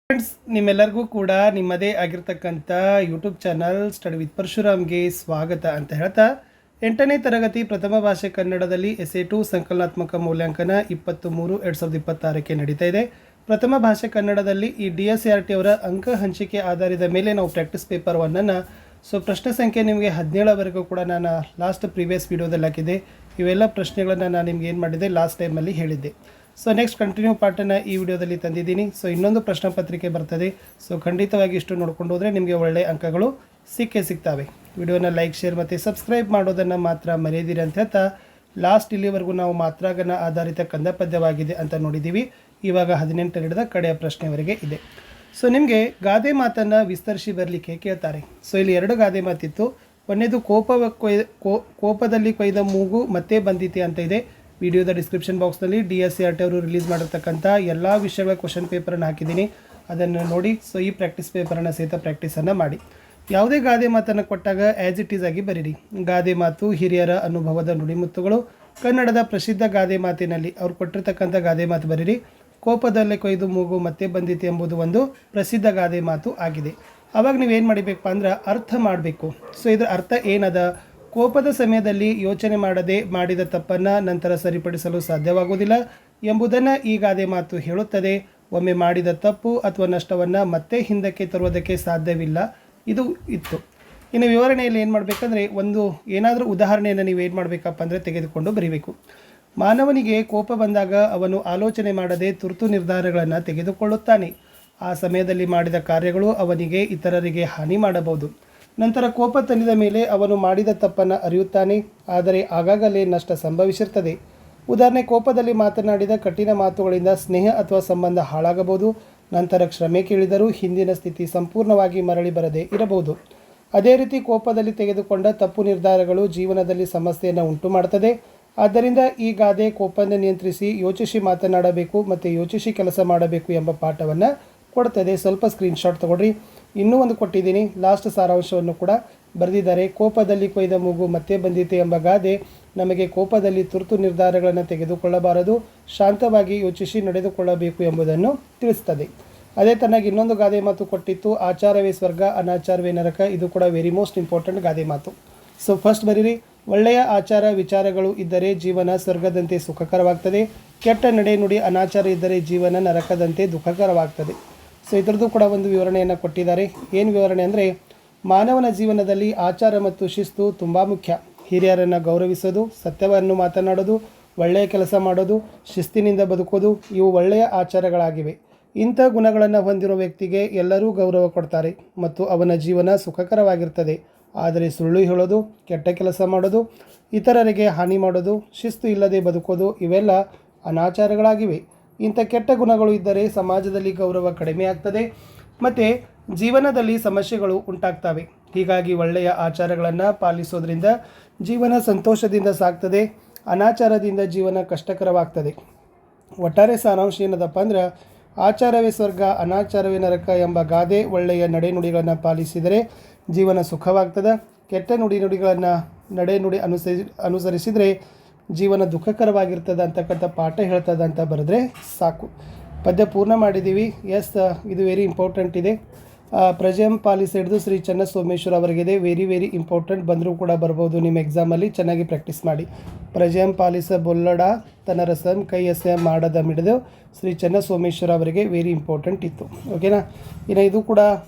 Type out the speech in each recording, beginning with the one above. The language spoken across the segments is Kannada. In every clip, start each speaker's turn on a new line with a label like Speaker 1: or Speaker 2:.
Speaker 1: ಫ್ರೆಂಡ್ಸ್, ನಿಮ್ಮೆಲ್ಲರಿಗೂ ಕೂಡ ನಿಮ್ಮದೇ ಆಗಿರ್ತಕ್ಕಂಥ ಯೂಟ್ಯೂಬ್ ಚಾನಲ್ ಸ್ಟಡಿ ವಿತ್ ಪರಶುರಾಮ್ಗೆ ಸ್ವಾಗತ ಅಂತ ಹೇಳ್ತಾ 8ನೇ ತರಗತಿ ಪ್ರಥಮ ಭಾಷೆ ಕನ್ನಡದಲ್ಲಿ ಎಸ್ಎ2 ಸಂಕಲನಾತ್ಮಕ ಮೌಲ್ಯಾಂಕನ 23/2026ಕ್ಕೆ ನಡೀತಾ ಇದೆ. ಪ್ರಥಮ ಭಾಷೆ ಕನ್ನಡದಲ್ಲಿ ಈ DSCRT ಅವರ ಅಂಕ ಹಂಚಿಕೆ ಆಧಾರದ ಮೇಲೆ ನಾವು ಪ್ರಾಕ್ಟೀಸ್ ಪೇಪರ್ 1ಅನ್ನು ಪ್ರಶ್ನೆ ಸಂಖ್ಯೆ ನಿಮಗೆ 17ವರೆಗೂ ಕೂಡ ನಾನು ಲಾಸ್ಟ್ ಪ್ರೀವಿಯಸ್ ವಿಡಿಯೋದಲ್ಲಿ ಹಾಕಿದ್ದೆ. ಇವೆಲ್ಲ ಪ್ರಶ್ನೆಗಳನ್ನು ನಾನು ನಿಮ್ಗೆ ಏನು ಮಾಡಿದ್ದೆ ಲಾಸ್ಟ್ ಟೈಮಲ್ಲಿ ಹೇಳಿದ್ದೆ. ನೆಕ್ಸ್ಟ್ ಕಂಟಿನ್ಯೂ ಪಾರ್ಟನ್ನು ಈ ವಿಡಿಯೋದಲ್ಲಿ ತಂದಿದ್ದೀನಿ. ಇನ್ನೊಂದು ಪ್ರಶ್ನೆ ಪತ್ರಿಕೆ ಬರ್ತದೆ. ಖಂಡಿತವಾಗಿ ಇಷ್ಟು ನೋಡ್ಕೊಂಡು ಹೋದರೆ ನಿಮಗೆ ಒಳ್ಳೆಯ ಅಂಕಗಳು ಸಿಗ್ತವೆ. ವಿಡಿಯೋನ ಲೈಕ್, ಶೇರ್ ಮತ್ತು ಸಬ್ಸ್ಕ್ರೈಬ್ ಮಾಡೋದನ್ನು ಮಾತ್ರ ಮರೆಯದಿರಿ ಅಂತ ಹೇಳ್ತಾ ಲಾಸ್ಟ್ ಇಲ್ಲಿವರೆಗೂ ನಾವು ಮಾತ್ರಾಗನ ಆಧಾರಿತ ಕಂದ ಪದ್ಯವಾಗಿದೆ ಅಂತ ನೋಡಿದ್ದೀವಿ. ಇವಾಗ 18 ಹಿಡಿದ ಕಡೆಯ ಪ್ರಶ್ನೆವರೆಗೆ ಇದೆ. ನಿಮಗೆ ಗಾದೆ ಮಾತನ್ನು ವಿಸ್ತರಿಸಿ ಬರಲಿಕ್ಕೆ ಕೇಳ್ತಾರೆ. ಇಲ್ಲಿ 2 ಗಾದೆ ಮಾತಿತ್ತು. ಒಂದೇದು ಕೋಪದಲ್ಲಿ ಕೊಯ್ದ ಮೂಗು ಮತ್ತೆ ಬಂದಿತೆ ಅಂತ ಇದೆ. ವಿಡಿಯೋದ ಡಿಸ್ಕ್ರಿಪ್ಷನ್ ಬಾಕ್ಸ್ನಲ್ಲಿ DSCRT ಅವರು ರಿಲೀಸ್ ಮಾಡಿರ್ತಕ್ಕಂಥ ಎಲ್ಲ ವಿಷಯಗಳ ಕ್ವಶನ್ ಪೇಪರನ್ನು ಹಾಕಿದ್ದೀನಿ. ಅದನ್ನು ನೋಡಿ ಈ ಪ್ರಾಕ್ಟೀಸ್ ಪೇಪರನ್ನು ಸಹಿತ ಪ್ರಾಕ್ಟೀಸನ್ನು ಮಾಡಿ. ಯಾವುದೇ ಗಾದೆ ಮಾತನ್ನು ಕೊಟ್ಟಾಗ ಆ್ಯಸ್ ಇಟ್ ಈಸ್ ಆಗಿ ಬರೀರಿ. ಗಾದೆ ಮಾತು ಹಿರಿಯರ ಅನುಭವದ ನುಡಿಮುತ್ತುಗಳು. ಕನ್ನಡದ ಪ್ರಸಿದ್ಧ ಗಾದೆ ಮಾತಿನಲ್ಲಿ ಅವ್ರು ಕೊಟ್ಟಿರ್ತಕ್ಕಂಥ ಗಾದೆ ಮಾತು ಬರೀರಿ. ಕೋಪದಲ್ಲೇ ಕೊಯ್ದು ಮೂಗು ಮತ್ತೆ ಬಂದಿತೆ ಎಂಬುದು ಒಂದು ಪ್ರಸಿದ್ಧ ಗಾದೆ ಮಾತು ಆಗಿದೆ. ಆವಾಗ ನೀವೇನು ಮಾಡಬೇಕಪ್ಪ ಅಂದ್ರೆ ಅರ್ಥ ಮಾಡಬೇಕು. ಇದರ ಅರ್ಥ ಏನದ? ಕೋಪದ ಸಮಯದಲ್ಲಿ ಯೋಚನೆ ಮಾಡದೆ ಮಾಡಿದ ತಪ್ಪನ್ನು ನಂತರ ಸರಿಪಡಿಸಲು ಸಾಧ್ಯವಾಗುವುದಿಲ್ಲ ಎಂಬುದನ್ನು ಈ ಗಾದೆ ಮಾತು ಹೇಳುತ್ತದೆ. ಒಮ್ಮೆ ಮಾಡಿದ ತಪ್ಪು ಅಥವಾ ನಷ್ಟವನ್ನು ಮತ್ತೆ ಹಿಂದಕ್ಕೆ ತರುವುದಕ್ಕೆ ಸಾಧ್ಯವಿಲ್ಲ. ಇದು ಇತ್ತು. ಇನ್ನು ವಿವರಣೆಯಲ್ಲಿ ಏನು ಮಾಡಬೇಕಂದ್ರೆ, ಏನಾದರೂ ಉದಾಹರಣೆಯನ್ನು ನೀವು ಏನು ಮಾಡಬೇಕಪ್ಪ ಅಂದರೆ ತೆಗೆದುಕೊಂಡು ಬರೀಬೇಕು. ಮಾನವನಿಗೆ ಕೋಪ ಬಂದಾಗ ಅವನು ಆಲೋಚನೆ ಮಾಡದೆ ತುರ್ತು ನಿರ್ಧಾರಗಳನ್ನು ತೆಗೆದುಕೊಳ್ಳುತ್ತಾನೆ. ಆ ಸಮಯದಲ್ಲಿ ಮಾಡಿದ ಕಾರ್ಯಗಳು ಅವನಿಗೆ ಇತರರಿಗೆ ಹಾನಿ ಮಾಡಬಹುದು. ನಂತರ ಕೋಪ ತಣಿದ ಮೇಲೆ ಅವನು ಮಾಡಿದ ತಪ್ಪನ್ನು ಅರಿಯುತ್ತಾನೆ. ಆದರೆ ಆಗಾಗಲೇ ನಷ್ಟ ಸಂಭವಿಸಿರ್ತದೆ. ಉದಾಹರಣೆ, ಕೋಪದಲ್ಲಿ ಮಾತನಾಡಿದ ಕಠಿಣ ಮಾತುಗಳಿಂದ ಸ್ನೇಹ ಅಥವಾ ಸಂಬಂಧ ಹಾಳಾಗಬಹುದು. ನಂತರ ಕ್ಷಮೆ ಕೇಳಿದರೂ ಹಿಂದಿನ ಸ್ಥಿತಿ ಸಂಪೂರ್ಣವಾಗಿ ಮರಳಿ ಬರದೇ ಇರಬಹುದು. ಅದೇ ರೀತಿ ಕೋಪದಲ್ಲಿ ತೆಗೆದುಕೊಂಡ ತಪ್ಪು ನಿರ್ಧಾರಗಳು ಜೀವನದಲ್ಲಿ ಸಮಸ್ಯೆಯನ್ನು ಉಂಟು ಮಾಡುತ್ತದೆ. ಆದ್ದರಿಂದ ಈ ಗಾದೆ ಕೋಪವನ್ನು ನಿಯಂತ್ರಿಸಿ ಯೋಚಿಸಿ ಮಾತನಾಡಬೇಕು ಮತ್ತು ಯೋಚಿಸಿ ಕೆಲಸ ಮಾಡಬೇಕು ಎಂಬ ಪಾಠವನ್ನು ಕೊಡ್ತದೆ. ಸ್ವಲ್ಪ ಸ್ಕ್ರೀನ್ಶಾಟ್ ತಗೊಳ್ರಿ. ಇನ್ನೂ ಒಂದು ಕೊಟ್ಟಿದ್ದೀನಿ, ಲಾಸ್ಟ್ ಸಾರಾಂಶವನ್ನು ಕೂಡ ಬರೆದಿದ್ದಾರೆ. ಕೋಪದಲ್ಲಿ ಕೊಯ್ದ ಮೂಗು ಮತ್ತೆ ಬಂದಿತೆ ಎಂಬ ಗಾದೆ ನಮಗೆ ಕೋಪದಲ್ಲಿ ತುರ್ತು ನಿರ್ಧಾರಗಳನ್ನು ತೆಗೆದುಕೊಳ್ಳಬಾರದು, ಶಾಂತವಾಗಿ ಯೋಚಿಸಿ ನಡೆದುಕೊಳ್ಳಬೇಕು ಎಂಬುದನ್ನು ತಿಳಿಸ್ತದೆ. ಅದೇ ತನಗೆ ಇನ್ನೊಂದು ಗಾದೆ ಮಾತು ಕೊಟ್ಟಿತ್ತು, ಆಚಾರವೇ ಸ್ವರ್ಗ ಅನಾಚಾರವೇ ನರಕ. ಇದು ಕೂಡ ವೆರಿ ಮೋಸ್ಟ್ ಇಂಪಾರ್ಟೆಂಟ್ ಗಾದೆ ಮಾತು. ಫಸ್ಟ್ ಬರೀರಿ, ಒಳ್ಳೆಯ ಆಚಾರ ವಿಚಾರಗಳು ಇದ್ದರೆ ಜೀವನ ಸ್ವರ್ಗದಂತೆ ಸುಖಕರವಾಗ್ತದೆ. ಕೆಟ್ಟ ನಡೆ ನುಡಿ ಅನಾಚಾರ ಇದ್ದರೆ ಜೀವನ ನರಕದಂತೆ ದುಃಖಕರವಾಗ್ತದೆ. ಇದರದ್ದು ಕೂಡ ಒಂದು ವಿವರಣೆಯನ್ನು ಕೊಟ್ಟಿದ್ದಾರೆ. ಏನು ವಿವರಣೆ ಅಂದರೆ, ಮಾನವನ ಜೀವನದಲ್ಲಿ ಆಚಾರ ಮತ್ತು ಶಿಸ್ತು ತುಂಬ ಮುಖ್ಯ. ಹಿರಿಯರನ್ನು ಗೌರವಿಸೋದು, ಸತ್ಯವನ್ನು ಮಾತನಾಡೋದು, ಒಳ್ಳೆಯ ಕೆಲಸ ಮಾಡೋದು, ಶಿಸ್ತಿನಿಂದ ಬದುಕೋದು ಇವು ಒಳ್ಳೆಯ ಆಚಾರಗಳಾಗಿವೆ. ಇಂಥ ಗುಣಗಳನ್ನು ಹೊಂದಿರೋ ವ್ಯಕ್ತಿಗೆ ಎಲ್ಲರೂ ಗೌರವ ಕೊಡ್ತಾರೆ ಮತ್ತು ಅವನ ಜೀವನ ಸುಖಕರವಾಗಿರ್ತದೆ. ಆದರೆ ಸುಳ್ಳು ಹೇಳೋದು, ಕೆಟ್ಟ ಕೆಲಸ ಮಾಡೋದು, ಇತರರಿಗೆ ಹಾನಿ ಮಾಡೋದು, ಶಿಸ್ತು ಇಲ್ಲದೆ ಬದುಕೋದು ಇವೆಲ್ಲ ಅನಾಚಾರಗಳಾಗಿವೆ. ಇಂಥ ಕೆಟ್ಟ ಗುಣಗಳು ಇದ್ದರೆ ಸಮಾಜದಲ್ಲಿ ಗೌರವ ಕಡಿಮೆ ಆಗ್ತದೆ ಮತ್ತು ಜೀವನದಲ್ಲಿ ಸಮಸ್ಯೆಗಳು ಉಂಟಾಗ್ತವೆ. ಹೀಗಾಗಿ ಒಳ್ಳೆಯ ಆಚಾರಗಳನ್ನು ಪಾಲಿಸೋದ್ರಿಂದ ಜೀವನ ಸಂತೋಷದಿಂದ ಸಾಗ್ತದೆ. ಅನಾಚಾರದಿಂದ ಜೀವನ ಕಷ್ಟಕರವಾಗ್ತದೆ. ಒಟ್ಟಾರೆ ಸಾರಾಂಶ ಏನದಪ್ಪ ಅಂದ್ರೆ, ಆಚಾರವೇ ಸ್ವರ್ಗ ಅನಾಚಾರವೇ ನರಕ ಎಂಬ ಗಾದೆ ಒಳ್ಳೆಯ ನಡೆನುಡಿಗಳನ್ನು ಪಾಲಿಸಿದರೆ ಜೀವನ ಸುಖವಾಗ್ತದೆ. ಕೆಟ್ಟ ನುಡಿಗಳನ್ನು ನಡೆನುಡಿ ಅನುಸರಿಸಿದರೆ ಜೀವನ ದುಃಖಕರವಾಗಿರ್ತದೆ ಅಂತಕ್ಕಂಥ ಪಾಠ ಹೇಳ್ತದೆ ಅಂತ ಬರೆದ್ರೆ ಸಾಕು. ಪದ್ಯ ಪೂರ್ಣ ಮಾಡಿದ್ದೀವಿ. ಇದು ವೆರಿ ಇಂಪಾರ್ಟೆಂಟ್ ಇದೆ. ಪ್ರಜೆಂ ಪಾಲಿಸ ಹಿಡಿದು ಶ್ರೀ ಚನ್ನಸೋಮೇಶ್ವರ ಅವರಿಗಿದೆ. Very important. ಬಂದರೂ ಕೂಡ ಬರ್ಬೋದು ನಿಮ್ಮ ಎಕ್ಸಾಮಲ್ಲಿ. ಚೆನ್ನಾಗಿ ಪ್ರಾಕ್ಟೀಸ್ ಮಾಡಿ. ಪ್ರಜೆಂ ಪಾಲಿಸ ಬೊಲ್ಲಡ ತನ್ನ ರಸಂ ಕೈ ಎಸೆ ಮಾಡದ ಮಿಡಿದು ಶ್ರೀ ಚನ್ನಸೋಮೇಶ್ವರ ಅವರಿಗೆ ವೆರಿ ಇಂಪಾರ್ಟೆಂಟ್ ಇತ್ತು. ಓಕೆನಾ. ಇನ್ನು ಇದು ಕೂಡ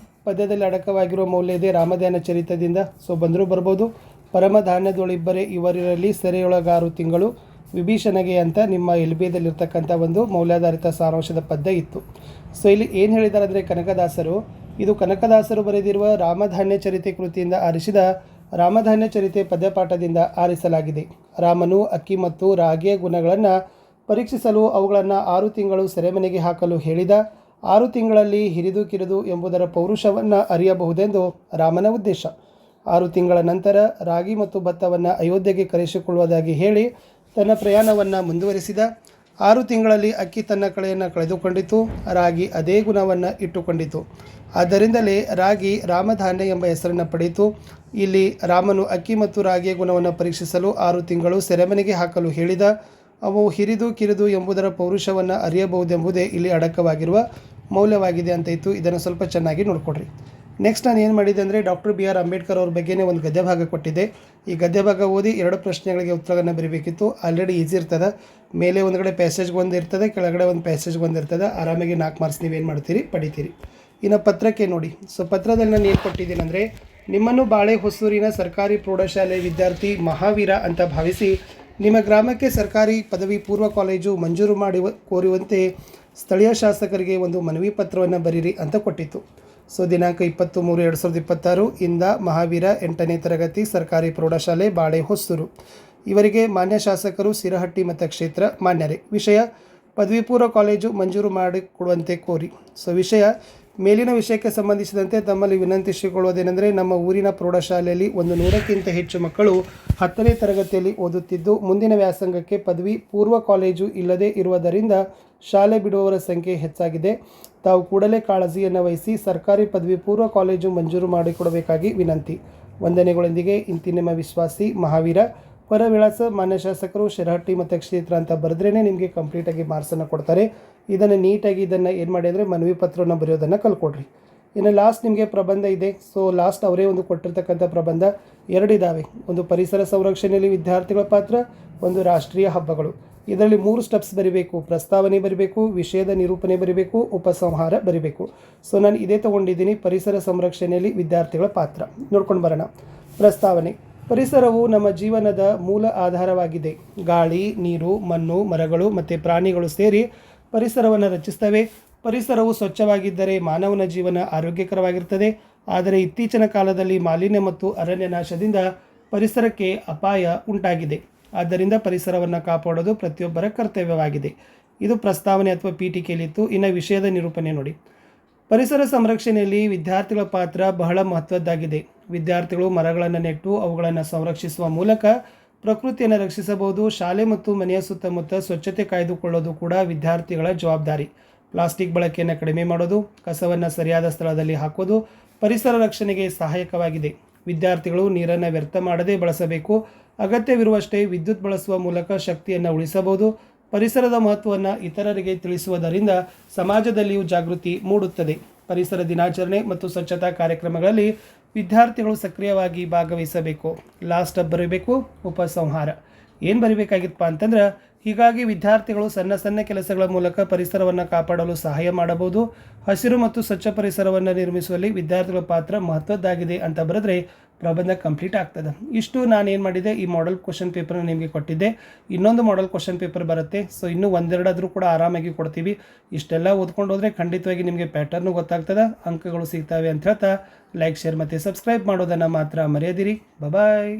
Speaker 1: ಪದ್ಯದಲ್ಲಿ ಅಡಕವಾಗಿರೋ ಮೌಲ್ಯ ಇದೆ ರಾಮಧ್ಯಾನ ಚರಿತದಿಂದ. ಬಂದರೂ ಬರ್ಬೋದು. ಪರಮಧಾನ್ಯದೊಳಿಬ್ಬರೇ ಇವರಿರಲಿ ಸೆರೆಯೊಳಗಾರು ತಿಂಗಳು ವಿಭೀಷಣಗೆ ಅಂತ ನಿಮ್ಮ LBದಲ್ಲಿರ್ತಕ್ಕಂಥ ಒಂದು ಮೌಲ್ಯಾಧಾರಿತ ಸಾರಾಂಶದ ಪದ್ಯ ಇತ್ತು. ಇಲ್ಲಿ ಏನು ಹೇಳಿದ್ದಾರೆ ಅಂದರೆ, ಇದು ಕನಕದಾಸರು ಬರೆದಿರುವ ರಾಮಧಾನ್ಯ ಚರಿತೆ ಕೃತಿಯಿಂದ ಆರಿಸಿದ ರಾಮಧಾನ್ಯ ಚರಿತೆ ಪದ್ಯಪಾಠದಿಂದ ಆರಿಸಲಾಗಿದೆ. ರಾಮನು ಅಕ್ಕಿ ಮತ್ತು ರಾಗಿಯ ಗುಣಗಳನ್ನು ಪರೀಕ್ಷಿಸಲು ಅವುಗಳನ್ನು 6 ತಿಂಗಳು ಸೆರೆಮನೆಗೆ ಹಾಕಲು ಹೇಳಿದ. 6 ತಿಂಗಳಲ್ಲಿ ಹಿರಿದು ಕಿರಿದು ಎಂಬುದರ ಪೌರುಷವನ್ನು ಅರಿಯಬಹುದೆಂದು ರಾಮನ ಉದ್ದೇಶ. 6 ತಿಂಗಳ ನಂತರ ರಾಗಿ ಮತ್ತು ಭತ್ತವನ್ನು ಅಯೋಧ್ಯೆಗೆ ಕರೆಸಿಕೊಳ್ಳುವುದಾಗಿ ಹೇಳಿ ತನ್ನ ಪ್ರಯಾಣವನ್ನು ಮುಂದುವರಿಸಿದ. 6 ತಿಂಗಳಲ್ಲಿ ಅಕ್ಕಿ ತನ್ನ ಕಳೆಯನ್ನು ಕಳೆದುಕೊಂಡಿತು, ರಾಗಿ ಅದೇ ಗುಣವನ್ನು ಇಟ್ಟುಕೊಂಡಿತು. ಆದ್ದರಿಂದಲೇ ರಾಗಿ ರಾಮಧಾನ್ಯ ಎಂಬ ಹೆಸರನ್ನು ಪಡೆಯಿತು. ಇಲ್ಲಿ ರಾಮನು ಅಕ್ಕಿ ಮತ್ತು ರಾಗಿಯ ಗುಣವನ್ನು ಪರೀಕ್ಷಿಸಲು 6 ತಿಂಗಳು ಸೆರೆಮನೆಗೆ ಹಾಕಲು ಹೇಳಿದ. ಅವು ಹಿರಿದು ಕಿರಿದು ಎಂಬುದರ ಪೌರುಷವನ್ನು ಅರಿಯಬಹುದೆಂಬುದೇ ಇಲ್ಲಿ ಅಡಕವಾಗಿರುವ ಮೌಲ್ಯವಾಗಿದೆ ಅಂತ ಇತ್ತು. ಇದನ್ನು ಸ್ವಲ್ಪ ಚೆನ್ನಾಗಿ ನೋಡ್ಕೊಡ್ರಿ. ನೆಕ್ಸ್ಟ್ ನಾನು ಏನು ಮಾಡಿದ್ದೆ ಅಂದರೆ ಡಾಕ್ಟರ್ ಬಿ ಆರ್ ಅಂಬೇಡ್ಕರ್ ಅವ್ರ ಬಗ್ಗೆನೇ ಒಂದು ಗದ್ಯ ಭಾಗ ಕೊಟ್ಟಿದ್ದೆ. ಈ ಗದ್ಯ ಭಾಗ ಓದಿ 2 ಪ್ರಶ್ನೆಗಳಿಗೆ ಉತ್ತರಗಳನ್ನು ಬರೀಬೇಕಿತ್ತು. ಆಲ್ರೆಡಿ ಈಸಿ ಇರ್ತದೆ. ಮೇಲೆ ಒಂದು ಕಡೆ ಪ್ಯಾಸೇಜ್ಗೆ ಒಂದು ಇರ್ತದೆ, ಕೆಳಗಡೆ ಒಂದು ಪ್ಯಾಸೇಜ್ಗೆ ಒಂದು ಇರ್ತದೆ. ಆರಾಮಾಗಿ 4 ಮಾರ್ಕ್ಸ್ ನೀವೇನು ಮಾಡ್ತೀರಿ, ಪಡಿತೀರಿ. ಇನ್ನು ಪತ್ರಕ್ಕೆ ನೋಡಿ. ಸೊ ಪತ್ರದಲ್ಲಿ ನಾನು ಏನು ಕೊಟ್ಟಿದ್ದೀನಿ ಅಂದರೆ, ನಿಮ್ಮನ್ನು ಬಾಳೆ ಹೊಸೂರಿನ ಸರ್ಕಾರಿ ಪ್ರೌಢಶಾಲೆ ವಿದ್ಯಾರ್ಥಿ ಮಹಾವೀರ ಅಂತ ಭಾವಿಸಿ ನಿಮ್ಮ ಗ್ರಾಮಕ್ಕೆ ಸರ್ಕಾರಿ ಪದವಿ ಪೂರ್ವ ಕಾಲೇಜು ಮಂಜೂರು ಮಾಡಿ ಕೋರುವಂತೆ ಸ್ಥಳೀಯ ಶಾಸಕರಿಗೆ ಒಂದು ಮನವಿ ಪತ್ರವನ್ನು ಬರೀರಿ ಅಂತ ಕೊಟ್ಟಿತ್ತು. ಸೊ ದಿನಾಂಕ 20-3-2026 ಇಂದ ಮಹಾವೀರ 8ನೇ ತರಗತಿ ಸರ್ಕಾರಿ ಪ್ರೌಢಶಾಲೆ ಬಾಳೆ ಹೊಸೂರು ಇವರಿಗೆ ಮಾನ್ಯ ಶಾಸಕರು ಸಿರಹಟ್ಟಿ ಮತಕ್ಷೇತ್ರ ಮಾನ್ಯರೇ. ವಿಷಯ ಪದವಿ ಪೂರ್ವ ಕಾಲೇಜು ಮಂಜೂರು ಮಾಡಿಕೊಡುವಂತೆ ಕೋರಿ. ಸೊ ವಿಷಯ ಮೇಲಿನ ವಿಷಯಕ್ಕೆ ಸಂಬಂಧಿಸಿದಂತೆ ತಮ್ಮಲ್ಲಿ ವಿನಂತಿಸಿಕೊಳ್ಳುವುದೇನೆಂದರೆ, ನಮ್ಮ ಊರಿನ ಪ್ರೌಢಶಾಲೆಯಲ್ಲಿ 100ಕ್ಕಿಂತ ಹೆಚ್ಚು ಮಕ್ಕಳು 10ನೇ ತರಗತಿಯಲ್ಲಿ ಓದುತ್ತಿದ್ದು ಮುಂದಿನ ವ್ಯಾಸಂಗಕ್ಕೆ ಪದವಿ ಪೂರ್ವ ಕಾಲೇಜು ಇಲ್ಲದೇ ಇರುವುದರಿಂದ ಶಾಲೆ ಬಿಡುವವರ ಸಂಖ್ಯೆ ಹೆಚ್ಚಾಗಿದೆ. ತಾವು ಕೂಡಲೇ ಕಾಳಜಿಯನ್ನು ವಹಿಸಿ ಸರ್ಕಾರಿ ಪದವಿ ಪೂರ್ವ ಕಾಲೇಜು ಮಂಜೂರು ಮಾಡಿಕೊಡಬೇಕಾಗಿ ವಿನಂತಿ. ವಂದನೆಗಳೊಂದಿಗೆ ಇಂತಿ ನಿಮ್ಮ ವಿಶ್ವಾಸಿ ಮಹಾವೀರ. ಪರ ವಿಳಾಸ ಮಾನ್ಯ ಶಾಸಕರು ಶಿರಹಟ್ಟಿ ಮತಕ್ಷೇತ್ರ ಅಂತ ಬರೆದ್ರೇ ನಿಮಗೆ ಕಂಪ್ಲೀಟಾಗಿ ಮಾರ್ಕ್ಸನ್ನು ಕೊಡ್ತಾರೆ. ಇದನ್ನು ನೀಟಾಗಿ ಇದನ್ನು ಏನು ಮಾಡಿ ಅಂದರೆ ಮನವಿ ಪತ್ರವನ್ನು ಬರೆಯೋದನ್ನು ಕಲ್ಕೊಡ್ರಿ. ಇನ್ನು ಲಾಸ್ಟ್ ನಿಮಗೆ ಪ್ರಬಂಧ ಇದೆ. ಸೊ ಲಾಸ್ಟ್ ಅವರೇ ಒಂದು ಕೊಟ್ಟಿರ್ತಕ್ಕಂಥ ಪ್ರಬಂಧ 2 ಇದ್ದಾವೆ. ಒಂದು ಪರಿಸರ ಸಂರಕ್ಷಣೆಯಲ್ಲಿ ವಿದ್ಯಾರ್ಥಿಗಳ ಪಾತ್ರ, ಒಂದು ರಾಷ್ಟ್ರೀಯ ಹಬ್ಬಗಳು. ಇದರಲ್ಲಿ 3 ಸ್ಟೆಪ್ಸ್ ಬರೀಬೇಕು. ಪ್ರಸ್ತಾವನೆ ಬರೀಬೇಕು, ವಿಷಯದ ನಿರೂಪಣೆ ಬರೀಬೇಕು, ಉಪಸಂಹಾರ ಬರೀಬೇಕು. ಸೊ ನಾನು ಇದೇ ತೊಗೊಂಡಿದ್ದೀನಿ, ಪರಿಸರ ಸಂರಕ್ಷಣೆಯಲ್ಲಿ ವಿದ್ಯಾರ್ಥಿಗಳ ಪಾತ್ರ. ನೋಡ್ಕೊಂಡು ಬರೋಣ. ಪ್ರಸ್ತಾವನೆ. ಪರಿಸರವು ನಮ್ಮ ಜೀವನದ ಮೂಲ ಆಧಾರವಾಗಿದೆ. ಗಾಳಿ, ನೀರು, ಮಣ್ಣು, ಮರಗಳು ಮತ್ತು ಪ್ರಾಣಿಗಳು ಸೇರಿ ಪರಿಸರವನ್ನು ರಚಿಸ್ತವೆ. ಪರಿಸರವು ಸ್ವಚ್ಛವಾಗಿದ್ದರೆ ಮಾನವನ ಜೀವನ ಆರೋಗ್ಯಕರವಾಗಿರ್ತದೆ. ಆದರೆ ಇತ್ತೀಚಿನ ಕಾಲದಲ್ಲಿ ಮಾಲಿನ್ಯ ಮತ್ತು ಅರಣ್ಯ ನಾಶದಿಂದ ಪರಿಸರಕ್ಕೆ ಅಪಾಯ ಉಂಟಾಗಿದೆ. ಆದ್ದರಿಂದ ಪರಿಸರವನ್ನು ಕಾಪಾಡೋದು ಪ್ರತಿಯೊಬ್ಬರ ಕರ್ತವ್ಯವಾಗಿದೆ. ಇದು ಪ್ರಸ್ತಾವನೆ ಅಥವಾ ಪೀಠಿಕೆಯಲ್ಲಿತ್ತು. ಇನ್ನು ವಿಷಯದ ನಿರೂಪಣೆ ನೋಡಿ. ಪರಿಸರ ಸಂರಕ್ಷಣೆಯಲ್ಲಿ ವಿದ್ಯಾರ್ಥಿಗಳ ಪಾತ್ರ ಬಹಳ ಮಹತ್ವದ್ದಾಗಿದೆ. ವಿದ್ಯಾರ್ಥಿಗಳು ಮರಗಳನ್ನು ನೆಟ್ಟು ಅವುಗಳನ್ನು ಸಂರಕ್ಷಿಸುವ ಮೂಲಕ ಪ್ರಕೃತಿಯನ್ನು ರಕ್ಷಿಸಬಹುದು. ಶಾಲೆ ಮತ್ತು ಮನೆಯ ಸುತ್ತಮುತ್ತ ಸ್ವಚ್ಛತೆ ಕಾಯ್ದುಕೊಳ್ಳೋದು ಕೂಡ ವಿದ್ಯಾರ್ಥಿಗಳ ಜವಾಬ್ದಾರಿ. ಪ್ಲಾಸ್ಟಿಕ್ ಬಳಕೆಯನ್ನು ಕಡಿಮೆ ಮಾಡೋದು, ಕಸವನ್ನು ಸರಿಯಾದ ಸ್ಥಳದಲ್ಲಿ ಹಾಕೋದು ಪರಿಸರ ರಕ್ಷಣೆಗೆ ಸಹಾಯಕವಾಗಿದೆ. ವಿದ್ಯಾರ್ಥಿಗಳು ನೀರನ್ನು ವ್ಯರ್ಥ ಮಾಡದೇ ಬಳಸಬೇಕು. ಅಗತ್ಯವಿರುವಷ್ಟೇ ವಿದ್ಯುತ್ ಬಳಸುವ ಮೂಲಕ ಶಕ್ತಿಯನ್ನು ಉಳಿಸಬಹುದು. ಪರಿಸರದ ಮಹತ್ವವನ್ನು ಇತರರಿಗೆ ತಿಳಿಸುವುದರಿಂದ ಸಮಾಜದಲ್ಲಿಯೂ ಜಾಗೃತಿ ಮೂಡುತ್ತದೆ. ಪರಿಸರ ದಿನಾಚರಣೆ ಮತ್ತು ಸ್ವಚ್ಛತಾ ಕಾರ್ಯಕ್ರಮಗಳಲ್ಲಿ ವಿದ್ಯಾರ್ಥಿಗಳು ಸಕ್ರಿಯವಾಗಿ ಭಾಗವಹಿಸಬೇಕು. ಲಾಸ್ಟ್ ಸ್ಟೆಪ್ ಬರೀಬೇಕು, ಉಪಸಂಹಾರ. ಏನು ಬರೀಬೇಕಾಗಿತ್ತಪ್ಪ ಅಂತಂದ್ರೆ, ಹೀಗಾಗಿ ವಿದ್ಯಾರ್ಥಿಗಳು ಸಣ್ಣ ಸಣ್ಣ ಕೆಲಸಗಳ ಮೂಲಕ ಪರಿಸರವನ್ನು ಕಾಪಾಡಲು ಸಹಾಯ ಮಾಡಬಹುದು. ಹಸಿರು ಮತ್ತು ಸ್ವಚ್ಛ ಪರಿಸರವನ್ನು ನಿರ್ಮಿಸುವಲ್ಲಿ ವಿದ್ಯಾರ್ಥಿಗಳ ಪಾತ್ರ ಮಹತ್ವದ್ದಾಗಿದೆ ಅಂತ ಬರೆದ್ರೆ ಪ್ರಬಂಧ ಕಂಪ್ಲೀಟ್ ಆಗ್ತದೆ. ಇಷ್ಟು ನಾನು ಏನು ಮಾಡಿದೆ, ಈ ಮಾಡೆಲ್ ಕ್ವಶನ್ ಪೇಪರ್ನ ನಿಮಗೆ ಕೊಟ್ಟಿದ್ದೆ. ಇನ್ನೊಂದು ಮಾಡೆಲ್ ಕ್ವಶನ್ ಪೇಪರ್ ಬರುತ್ತೆ. ಸೊ ಇನ್ನೂ 1-2 ಆದರೂ ಕೂಡ ಆರಾಮಾಗಿ ಕೊಡ್ತೀವಿ. ಇಷ್ಟೆಲ್ಲ ಓದ್ಕೊಂಡು ಹೋದರೆ ಖಂಡಿತವಾಗಿ ನಿಮಗೆ ಪ್ಯಾಟರ್ನು ಗೊತ್ತಾಗ್ತದೆ, ಅಂಕಗಳು ಸಿಗ್ತವೆ ಅಂತ ಹೇಳ್ತಾ ಲೈಕ್, ಶೇರ್ ಮತ್ತು ಸಬ್ಸ್ಕ್ರೈಬ್ ಮಾಡೋದನ್ನು ಮಾತ್ರ ಮರೆಯದಿರಿ. ಬಾಯ್.